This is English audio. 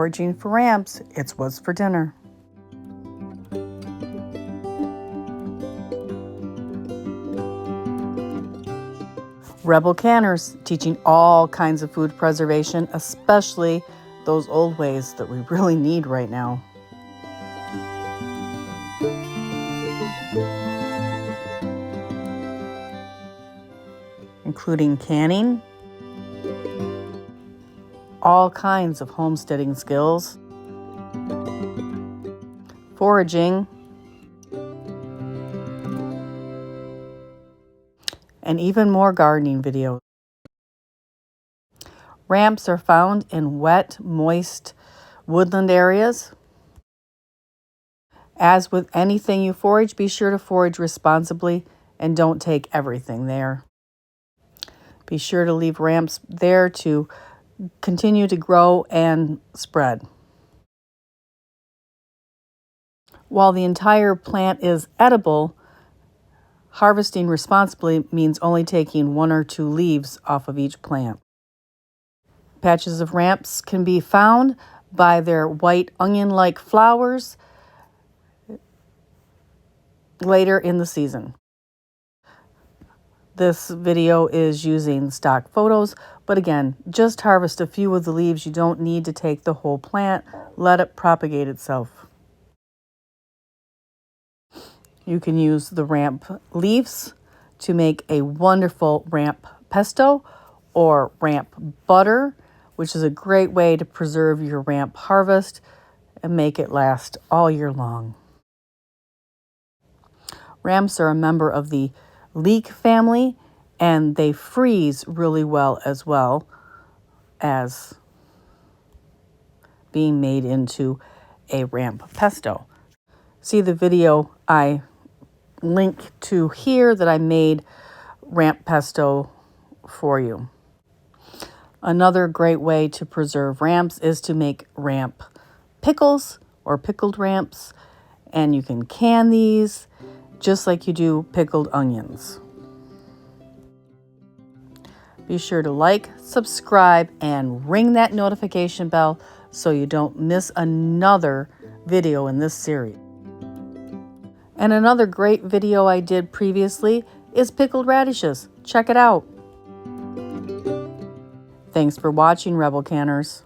foraging for ramps. It's what's for dinner. Rebel canners, teaching all kinds of food preservation, especially those old ways that we really need right now. Including canning, all kinds of homesteading skills, foraging, and even more gardening videos. Ramps are found in wet, moist woodland areas. As with anything you forage, be sure to forage responsibly and don't take everything there. Be sure to leave ramps there to continue to grow and spread. While the entire plant is edible, harvesting responsibly means only taking 1 or 2 leaves off of each plant. Patches of ramps can be found by their white onion-like flowers later in the season. This video is using stock photos, but again, just harvest a few of the leaves. You don't need to take the whole plant. Let it propagate itself. You can use the ramp leaves to make a wonderful ramp pesto or ramp butter, which is a great way to preserve your ramp harvest and make it last all year long. Ramps are a member of the leek family, and they freeze really well as being made into a ramp pesto. See the video I link to here that I made ramp pesto for you. Another great way to preserve ramps is to make ramp pickles or pickled ramps, and you can can these just like you do pickled onions. Be sure to like, subscribe, and ring that notification bell so you don't miss another video in this series. And another great video I did previously is pickled radishes. Check it out. Thanks for watching, Rebel Canners.